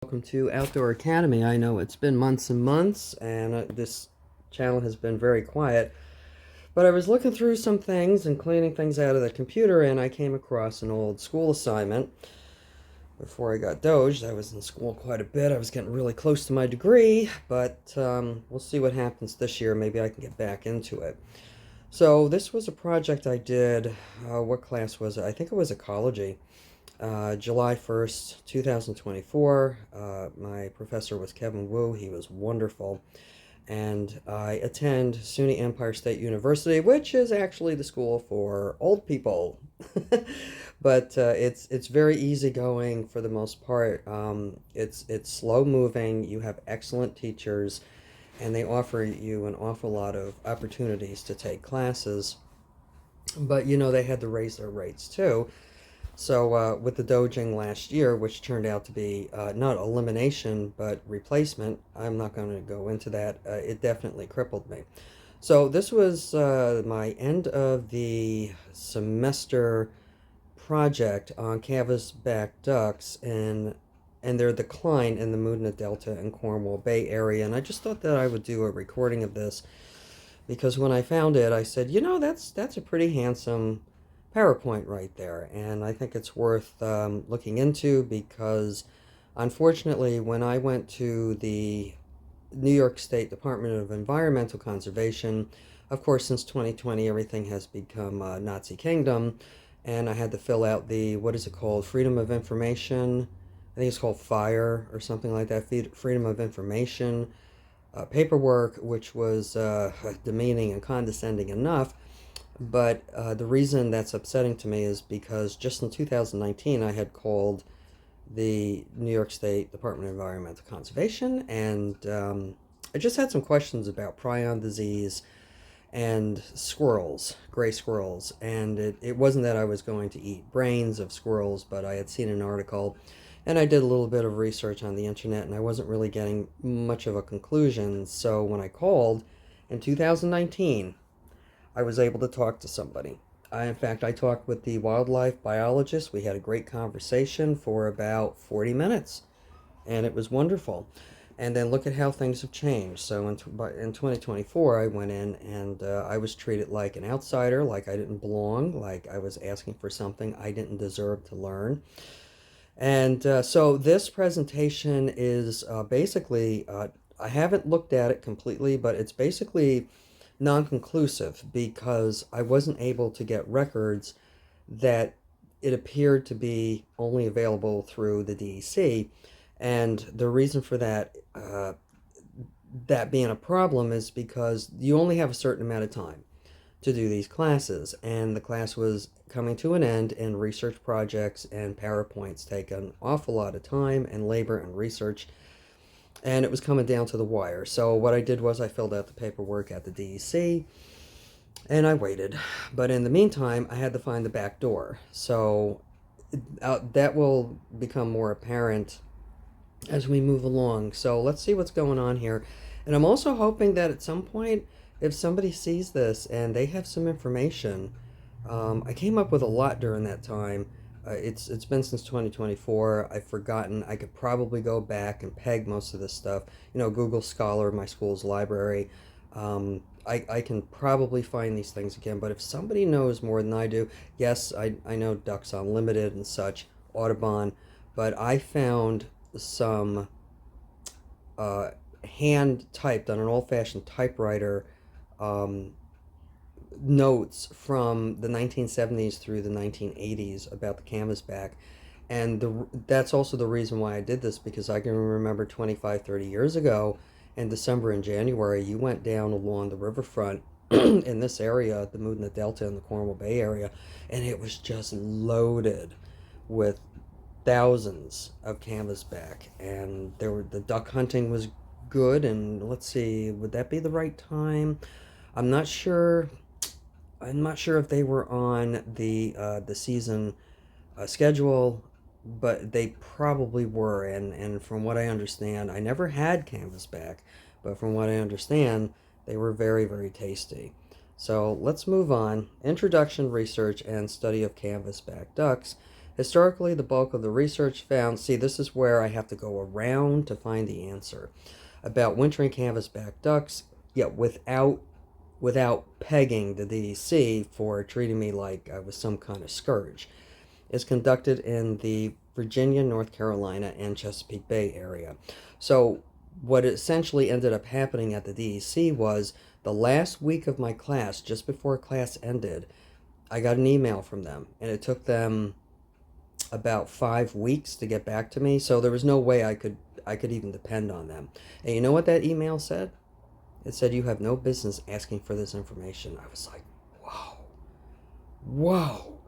Welcome to Outdoor Academy. I know it's been months and months, and this channel has been very quiet, but I was looking through some things and cleaning things out of the computer, and I came across an old school assignment. Before I got doged, I was in school quite a bit. I was getting really close to my degree, but we'll see what happens this year. Maybe I can get back into it. So this was a project I did. What class was it? I think it was ecology. July 1st, 2024. My professor was Kevin Wu. He was wonderful. And I attend SUNY Empire State University, which is actually the school for old people. But it's very easygoing for the most part. It's slow moving. You have excellent teachers, and they offer you an awful lot of opportunities to take classes. But they had to raise their rates too. So with the dojing last year, which turned out to be not elimination but replacement, I'm not going to go into that. It definitely crippled me. So this was my end of the semester project on Canvasback ducks and their decline in the Moodna Delta and Cornwall Bay area. And I just thought that I would do a recording of this because when I found it, I said, that's a pretty handsome PowerPoint right there, and I think it's worth looking into because unfortunately when I went to the New York State Department of Environmental Conservation, of course since 2020 everything has become Nazi Kingdom, and I had to fill out the, what is it called, Freedom of Information, I think it's called FIRE or something like that, Freedom of Information paperwork, which was demeaning and condescending enough. But the reason that's upsetting to me is because just in 2019 I had called the New York State Department of Environmental Conservation, and I just had some questions about prion disease and squirrels, gray squirrels. And it wasn't that I was going to eat brains of squirrels, but I had seen an article and I did a little bit of research on the internet, and I wasn't really getting much of a conclusion. So when I called in 2019, I was able to talk to somebody. In fact, I talked with the wildlife biologist. We had a great conversation for about 40 minutes, and it was wonderful. And then look at how things have changed. So in 2024, I went in and I was treated like an outsider, like I didn't belong, like I was asking for something I didn't deserve to learn. And so this presentation is basically, I haven't looked at it completely, but it's basically non-conclusive because I wasn't able to get records that it appeared to be only available through the DEC. And the reason for that, that being a problem, is because you only have a certain amount of time to do these classes, and the class was coming to an end, and research projects and PowerPoints take an awful lot of time and labor and research, and it was coming down to the wire. So what I did was I filled out the paperwork at the DEC, and I waited. But in the meantime, I had to find the back door. So that will become more apparent as we move along. So let's see what's going on here. And I'm also hoping that at some point, if somebody sees this and they have some information, I came up with a lot during that time. It's been since 2024. I've forgotten. I could probably go back and peg most of this stuff. Google Scholar, my school's library. I can probably find these things again. But if somebody knows more than I do, yes, I know Ducks Unlimited and such, Audubon, but I found some hand typed on an old-fashioned typewriter notes from the 1970s through the 1980s about the Canvasback. And that's also the reason why I did this, because I can remember 25, 30 years ago in December and January, you went down along the riverfront in this area, the Moodna Delta and the Cornwall Bay area, and it was just loaded with thousands of Canvasback. And the duck hunting was good, and let's see, would that be the right time? I'm not sure if they were on the season schedule, but they probably were. And from what I understand, I never had Canvasback, but from what I understand, they were very, very tasty. So let's move on. Introduction, research, and study of Canvasback ducks. Historically, the bulk of the research found, see, this is where I have to go around to find the answer, about wintering canvasback ducks, yet without pegging the DEC for treating me like I was some kind of scourge, is conducted in the Virginia, North Carolina, and Chesapeake Bay area. So what essentially ended up happening at the DEC was the last week of my class, just before class ended, I got an email from them, and it took them about 5 weeks to get back to me. So there was no way I could even depend on them. And you know what that email said? It said, "You have no business asking for this information." I was like, whoa, whoa,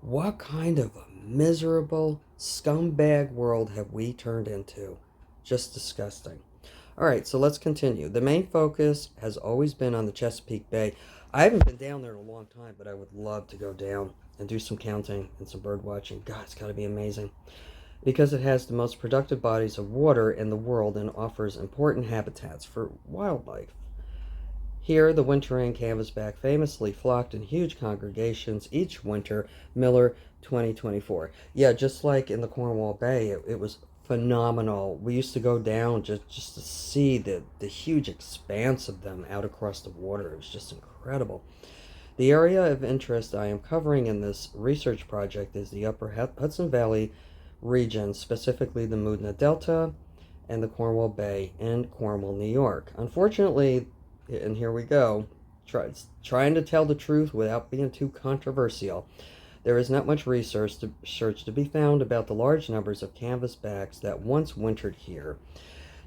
what kind of a miserable scumbag world have we turned into? Just disgusting. All right, so let's continue. The main focus has always been on the Chesapeake Bay. I haven't been down there in a long time, but I would love to go down and do some counting and some bird watching. God, it's got to be amazing. Because it has the most productive bodies of water in the world and offers important habitats for wildlife. Here, the wintering canvasback famously flocked in huge congregations each winter. Miller, 2024. Yeah, just like in the Cornwall Bay, it was phenomenal. We used to go down just to see the huge expanse of them out across the water. It was just incredible. The area of interest I am covering in this research project is the upper Hudson Valley region, specifically the Moodna Delta and the Cornwall Bay in Cornwall, New York. Unfortunately, and here we go, trying to tell the truth without being too controversial, there is not much research to be found about the large numbers of canvasbacks that once wintered here.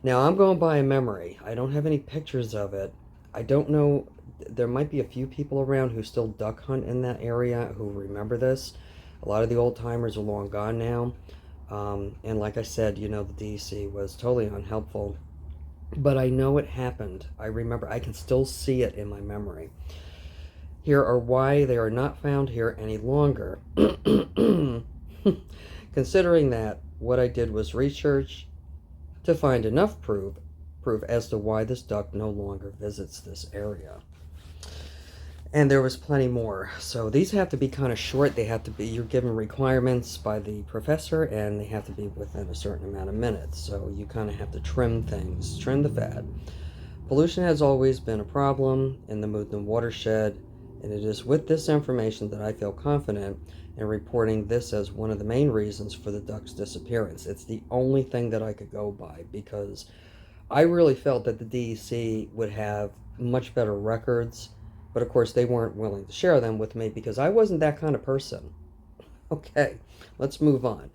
Now, I'm going by memory. I don't have any pictures of it. I don't know. There might be a few people around who still duck hunt in that area who remember this. A lot of the old timers are long gone now. And like I said, the DC was totally unhelpful. But I know it happened. I remember. I can still see it in my memory. Here are why they are not found here any longer. Considering that what I did was research to find enough proof as to why this duck no longer visits this area. And there was plenty more. So these have to be kind of short. They have to be, you're given requirements by the professor, and they have to be within a certain amount of minutes. So you kind of have to trim things, trim the fat. Pollution has always been a problem in the Moodna watershed, and it is with this information that I feel confident in reporting this as one of the main reasons for the duck's disappearance. It's the only thing that I could go by, because I really felt that the DEC would have much better records, but of course they weren't willing to share them with me because I wasn't that kind of person. Okay, let's move on.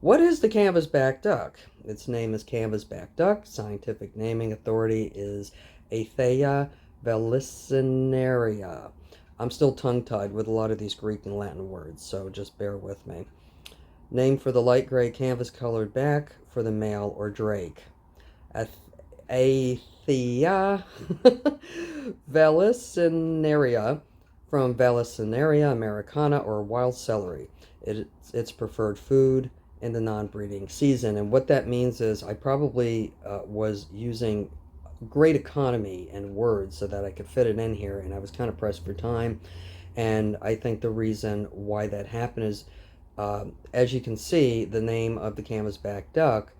What is the canvasback duck? Its name is canvasback duck. Scientific naming authority is Athea vallisneria. I'm still tongue-tied with a lot of these Greek and Latin words, so just bear with me. Name for the light gray canvas-colored back for the male or drake. Athea vallisneria, from Vallisneria americana, or wild celery. It's preferred food in the non-breeding season. And what that means is I probably was using great economy and words so that I could fit it in here, and I was kind of pressed for time. And I think the reason why that happened is, as you can see, the name of the canvasback duck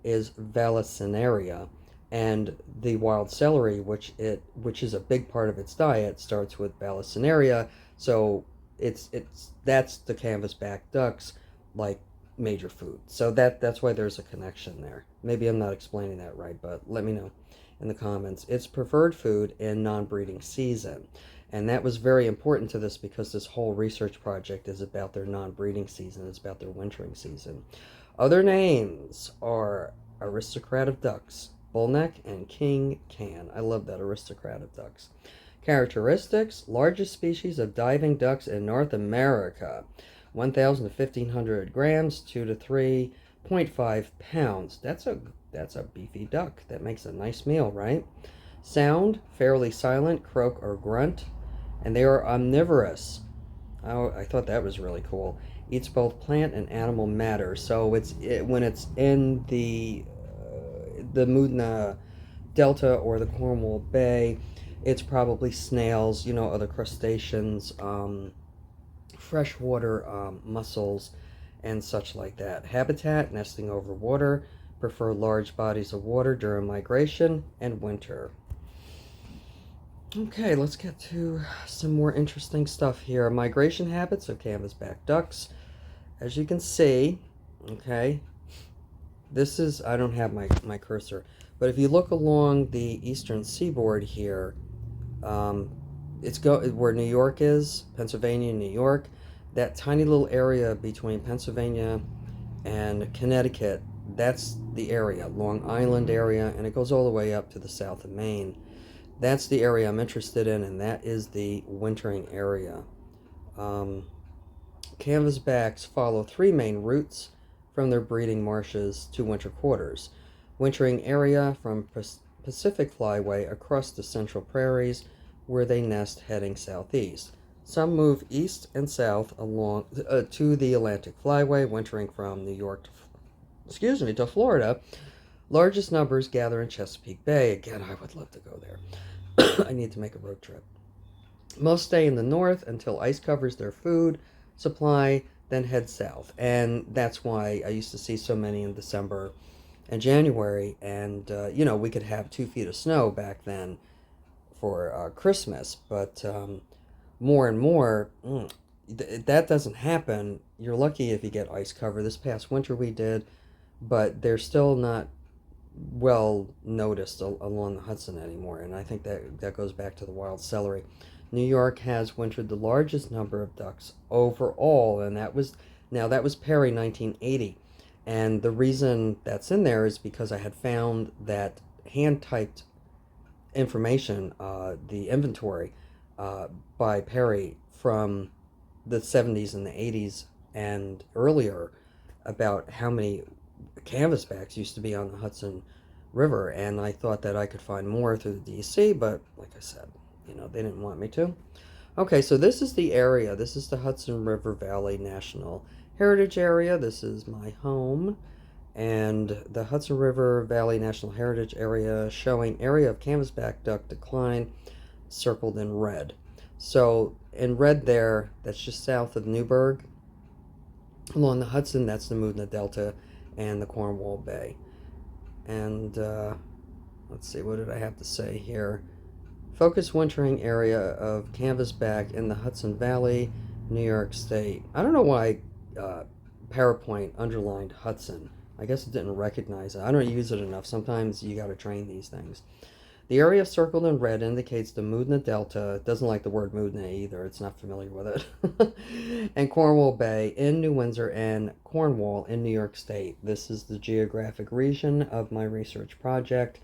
is Vallisneria, and the wild celery, which is a big part of its diet, starts with Vallisneria. So that's the canvasback duck's like major food. So that's why there's a connection there. Maybe I'm not explaining that right, but let me know in the comments. It's preferred food in non-breeding season. And that was very important to this because this whole research project is about their non-breeding season. It's about their wintering season. Other names are aristocrat of ducks, bullneck, and king can. I love that, aristocrat of ducks. Characteristics: largest species of diving ducks in North America. 1,000 to 1,500 grams, 2 to 3.5 pounds. That's a beefy duck. That makes a nice meal, right? Sound: fairly silent, croak or grunt. And they are omnivorous. Oh, I thought that was really cool. Eats both plant and animal matter. So when it's in the Moodna Delta or the Cornwall Bay, it's probably snails, other crustaceans, freshwater mussels, and such like that. Habitat, nesting over water, prefer large bodies of water during migration and winter. Okay, let's get to some more interesting stuff here. Migration habits of canvasback ducks. As you can see, okay, this is, I don't have my cursor, but if you look along the eastern seaboard here, um, where New York is, Pennsylvania, New York, that tiny little area between Pennsylvania and Connecticut, that's the area, Long Island area, and it goes all the way up to the south of Maine. That's the area I'm interested in, and that is the wintering area. Um, Canvasbacks follow three main routes from their breeding marshes to winter quarters. Wintering area from Pacific Flyway across the central prairies, where they nest heading southeast. Some move east and south along to the Atlantic Flyway, wintering from New York to Florida. Largest numbers gather in Chesapeake Bay. Again, I would love to go there. I need to make a road trip. Most stay in the north until ice covers their food supply, then head south. And that's why I used to see so many in December and January. And, we could have 2 feet of snow back then for Christmas. But more and more, that doesn't happen. You're lucky if you get ice cover. This past winter we did, but they're still not well noticed along the Hudson anymore. And I think that goes back to the wild celery. New York has wintered the largest number of ducks overall, and that was Perry 1980. And the reason that's in there is because I had found that hand-typed information, the inventory by Perry from the 70s and the 80s and earlier, about how many canvasbacks used to be on the Hudson River, and I thought that I could find more through the DC, but like I said, they didn't want me to. Okay, so this is the area. This is the Hudson River Valley National Heritage Area. This is my home, and the Hudson River Valley National Heritage Area, showing area of canvasback duck decline, circled in red. So in red there, that's just south of Newburgh. Along the Hudson, that's the Moodna Delta and the Cornwall Bay. And let's see, what did I have to say here? Focus wintering area of canvasback in the Hudson Valley, New York State. I don't know why PowerPoint underlined Hudson. I guess it didn't recognize it. I don't use it enough. Sometimes you got to train these things. The area circled in red indicates the Moodna Delta. It doesn't like the word Moodna either. It's not familiar with it. And Cornwall Bay in New Windsor and Cornwall in New York State. This is the geographic region of my research project.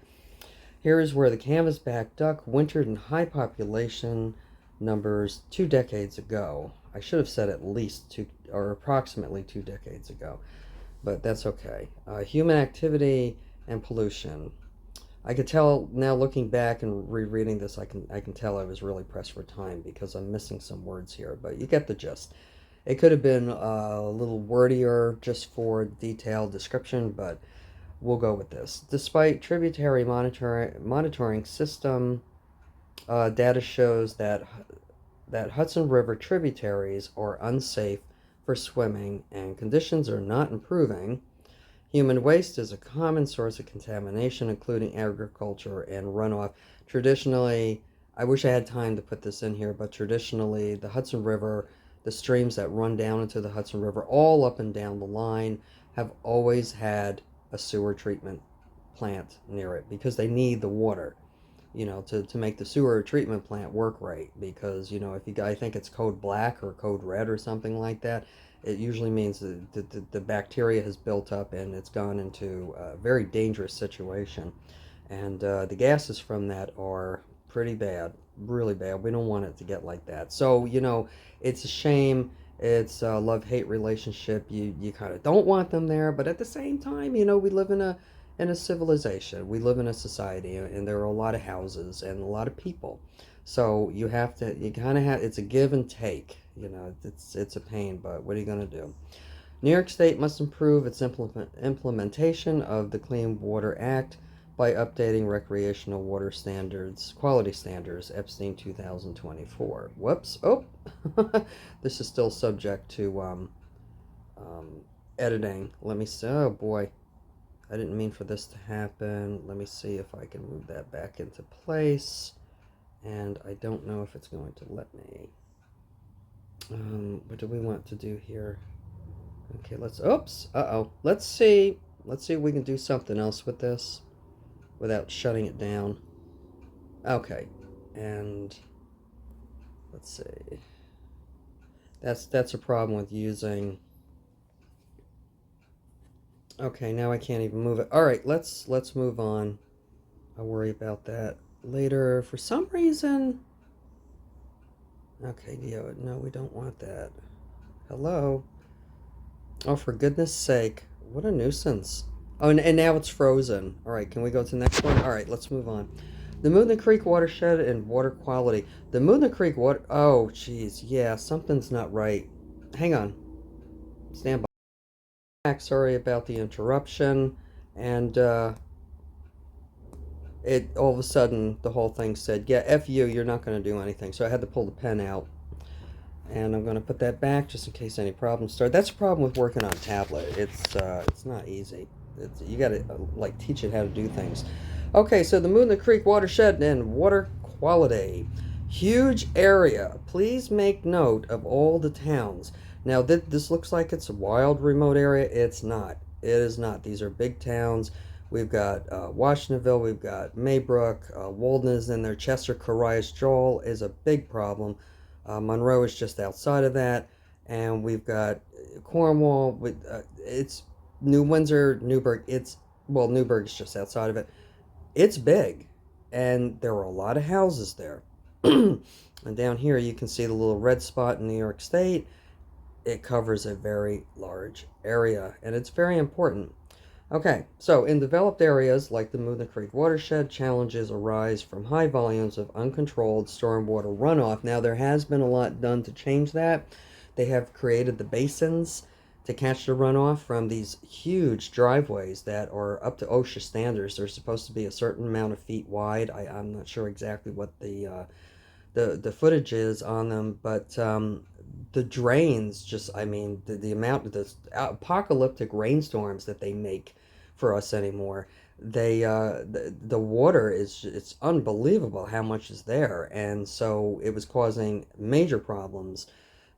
Here is where the canvasback duck wintered in high population numbers 2 decades ago. I should have said at least 2 or approximately 2 decades ago, but that's okay. Human activity and pollution. I could tell now, looking back and rereading this, I can tell I was really pressed for time because I'm missing some words here, but you get the gist. It could have been a little wordier just for detailed description, but we'll go with this. Despite tributary monitoring system, data shows that Hudson River tributaries are unsafe for swimming and conditions are not improving. Human waste is a common source of contamination, including agriculture and runoff. Traditionally, I wish I had time to put this in here, but traditionally, the Hudson River, the streams that run down into the Hudson River, all up and down the line, have always had a sewer treatment plant near it because they need the water, to make the sewer treatment plant work right. Because, if you guys think it's code black or code red or something like that, it usually means that the bacteria has built up and it's gone into a very dangerous situation. And the gases from that are pretty bad, really bad. We don't want it to get like that. So, it's a shame. It's a love-hate relationship. You kind of don't want them there, but at the same time, we live in a civilization. We live in a society, and there are a lot of houses and a lot of people. So you kind of have, it's a give and take. It's a pain, but what are you going to do? New York State must improve its implementation of the Clean Water Act by updating recreational water standards, quality standards, Epstein 2024. Whoops. Oh, this is still subject to editing. Let me see. Oh boy, I didn't mean for this to happen. Let me see if I can move that back into place. And I don't know if it's going to let me. What do we want to do here? Okay, oops, uh-oh. Let's see if we can do something else with this without shutting it down. Okay, and let's see. That's a problem with using. Okay, now I can't even move it. All right, let's move on. I'll worry about that later. For some reason. Okay, no, we don't want that. Hello. Oh, for goodness sake. What a nuisance. Oh, and now it's frozen. All right, can we go to the next one? All right, let's move on. The Moodna Creek watershed and water quality. The Moodna Creek water... Oh, jeez. Yeah, something's not right. Hang on. Stand by. Sorry about the interruption. And, it all of a sudden, the whole thing said, yeah, F you, you're not going to do anything. So I had to pull the pen out. And I'm going to put that back just in case any problems start. That's a problem with working on tablet. It's not easy. You got to like teach it how to do things. Okay, so the Moodna Creek watershed and water quality. Huge area. Please make note of all the towns. Now, this looks like it's a wild, remote area. It's not. It is not. These are big towns. We've got Washingtonville. We've got Maybrook. Walden is in there. Chester, Carias, Joel is a big problem. Monroe is just outside of that, and we've got Cornwall. It's New Windsor, Newburgh. Newburgh is just outside of it. It's big, and there are a lot of houses there. And down here you can see the little red spot in New York State. It covers a very large area, and it's very important. Okay, so in developed areas like the Moodna Creek watershed, challenges arise from high volumes of uncontrolled stormwater runoff. Now, there has been a lot done to change that. They have created the basins to catch the runoff from these huge driveways that are up to OSHA standards. They're supposed to be a certain amount of feet wide. I'm not sure exactly what the footage is on them, but the drains just, I mean, the amount of the apocalyptic rainstorms that they make for us anymore, the water is, it's unbelievable how much is there. And so it was causing major problems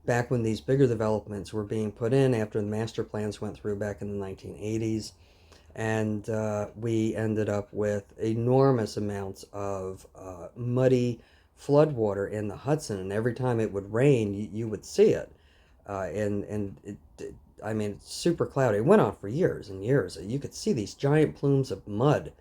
back when these bigger developments were being put in after the master plans went through back in the 1980s. And we ended up with enormous amounts of muddy floodwater in the Hudson, and every time it would rain, you would see it. I mean, it's super cloudy. It went on for years and years. You could see these giant plumes of mud.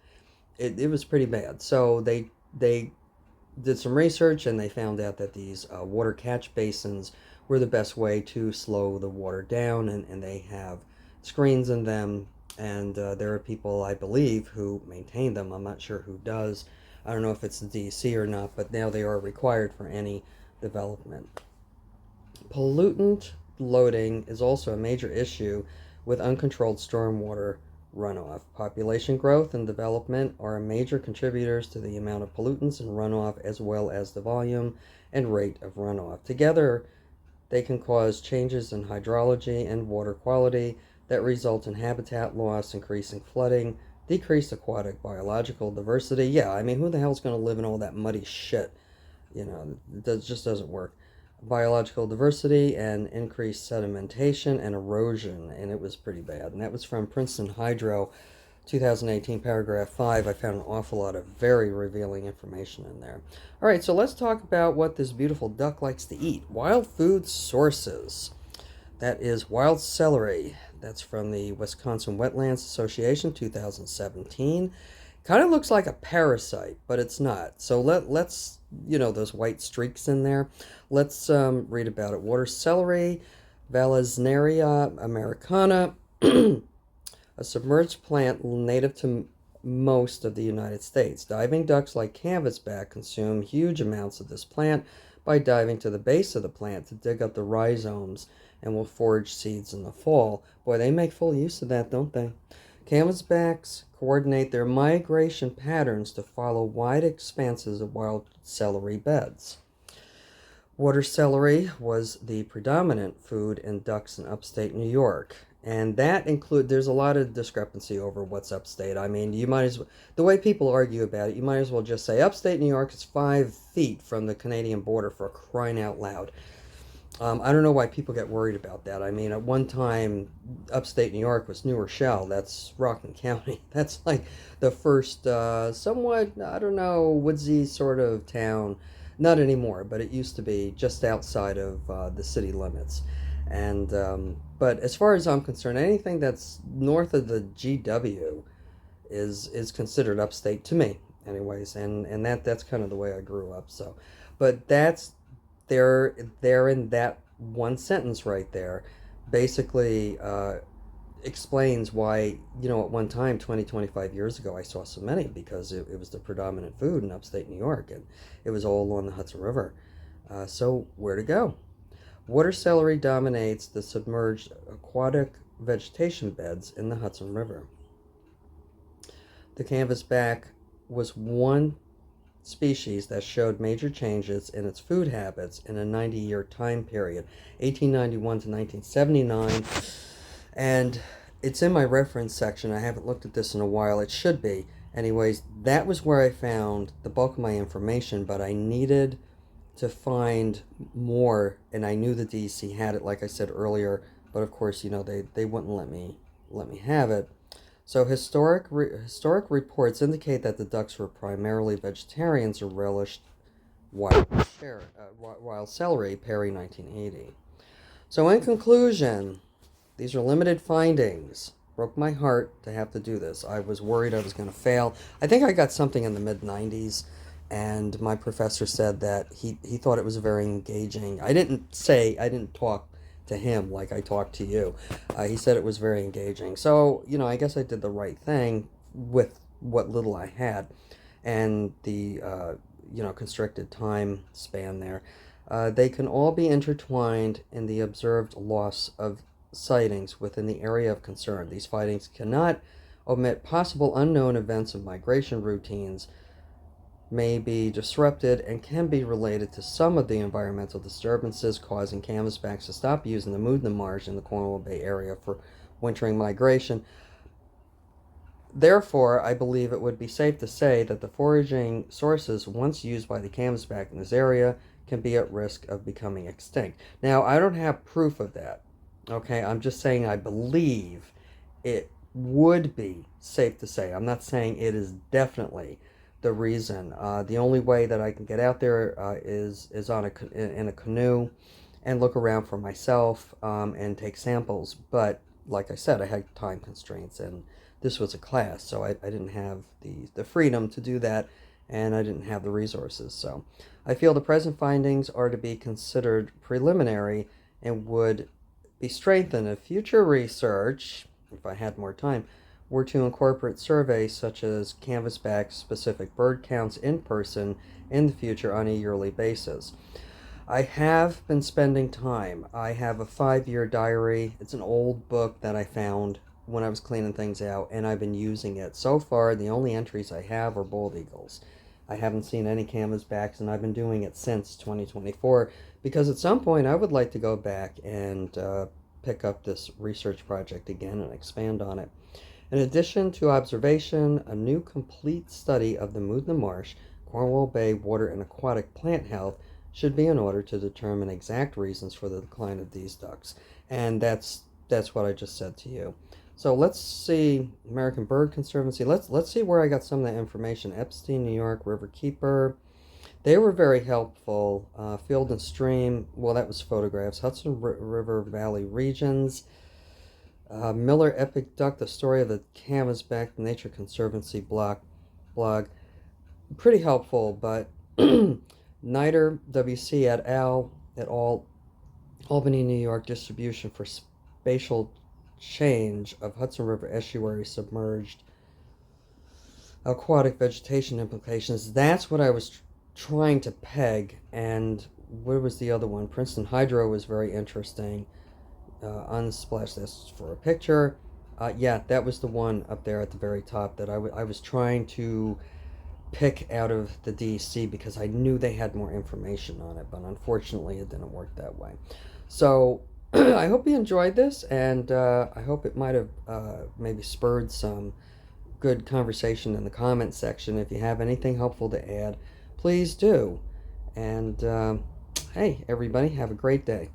It was pretty bad. So they did some research, and they found out that these water catch basins were the best way to slow the water down, and they have screens in them, and there are people, I believe, who maintain them. I'm not sure who does. I don't know if it's the DEC or not, but now they are required for any development. Pollutant loading is also a major issue with uncontrolled stormwater runoff. Population growth and development are major contributors to the amount of pollutants and runoff, as well as the volume and rate of runoff. Together, they can cause changes in hydrology and water quality that result in habitat loss, increasing flooding, decreased aquatic biological diversity. Yeah, I mean, who the hell's going to live in all that muddy shit? You know, it just doesn't work. Biological diversity and increased sedimentation and erosion, and it was pretty bad. And that was from Princeton Hydro, 2018, paragraph 5. I found an awful lot of very revealing information in there. All right, so let's talk about what this beautiful duck likes to eat. Wild food sources. That is wild celery. That's from the Wisconsin Wetlands Association, 2017. Kind of looks like a parasite, but it's not. So let's, those white streaks in there. Let's read about it. Water celery, Valesneria americana, a submerged plant native to most of the United States. Diving ducks like Canvasback consume huge amounts of this plant by diving to the base of the plant to dig up the rhizomes and will forage seeds in the fall. Boy, they make full use of that, don't they? Canvasbacks coordinate their migration patterns to follow wide expanses of wild celery beds. Water celery was the predominant food in ducks in upstate New York. And that there's a lot of discrepancy over what's upstate. I mean, you might as well, the way people argue about it, you might as well just say upstate New York is 5 feet from the Canadian border, for crying out loud. I don't know why people get worried about that. I mean, at one time, upstate New York was New Rochelle. That's Rockland County. That's like the first, somewhat, I don't know, woodsy sort of town. Not anymore, but it used to be just outside of the city limits. And but as far as I'm concerned, anything that's north of the GW is considered upstate to me, anyways. And that's kind of the way I grew up. So, but that's there in that one sentence right there basically explains why, at one time 20, 25 years ago, I saw so many, because it was the predominant food in upstate New York, and it was all along the Hudson River. So where to go? Water celery dominates the submerged aquatic vegetation beds in the Hudson River. The canvasback was one species that showed major changes in its food habits in a 90-year time period, 1891 to 1979. And it's in my reference section. I haven't looked at this in a while. It should be. Anyways, that was where I found the bulk of my information, but I needed to find more, and I knew the DEC had it, like I said earlier, but of course, they wouldn't let me have it. So historic reports indicate that the ducks were primarily vegetarians or relished wild celery, Perry 1980. So in conclusion, these are limited findings. Broke my heart to have to do this. I was worried I was going to fail. I think I got something in the mid-90s, and my professor said that he thought it was very engaging. I didn't talk to him like I talked to you. He said it was very engaging. So, I guess I did the right thing with what little I had, and the, constricted time span there. They can all be intertwined in the observed loss of sightings within the area of concern. These findings cannot omit possible unknown events of migration routines, may be disrupted, and can be related to some of the environmental disturbances causing canvasbacks to stop using the Moodna Marsh in the Cornwall Bay area for wintering migration. Therefore, I believe it would be safe to say that the foraging sources once used by the canvasback in this area can be at risk of becoming extinct. Now, I don't have proof of that. Okay, I'm just saying I believe it would be safe to say. I'm not saying it is definitely the reason. The only way that I can get out there is in a canoe and look around for myself and take samples. But like I said, I had time constraints, and this was a class, so I didn't have the freedom to do that, and I didn't have the resources. So I feel the present findings are to be considered preliminary and would be strengthened if future research, if I had more time, were to incorporate surveys such as canvasback specific bird counts in person in the future on a yearly basis. I have been spending time. I have a 5-year diary. It's an old book that I found when I was cleaning things out, and I've been using it. So far, the only entries I have are bald eagles. I haven't seen any canvasbacks, and I've been doing it since 2024, because at some point I would like to go back and pick up this research project again and expand on it. In addition to observation, a new complete study of the Moodna Marsh, Cornwall Bay water and aquatic plant health should be in order to determine exact reasons for the decline of these ducks. And that's what I just said to you. So let's see, American Bird Conservancy. Let's see where I got some of that information. Epstein, New York, Riverkeeper. They were very helpful. Field and Stream, well, that was photographs. Hudson River Valley Regions. Miller Epic Duck, the story of the canvasback, the Nature Conservancy blog. Pretty helpful, but Niter, WC et al., Albany, New York, distribution for spatial change of Hudson River estuary submerged aquatic vegetation implications. That's what I was trying to peg. And where was the other one? Princeton Hydro was very interesting. Unsplash this for a picture. Yeah, that was the one up there at the very top that I was trying to pick out of the DC because I knew they had more information on it, but unfortunately it didn't work that way. So I hope you enjoyed this, and I hope it might have maybe spurred some good conversation in the comment section. If you have anything helpful to add, please do. And hey, everybody, have a great day.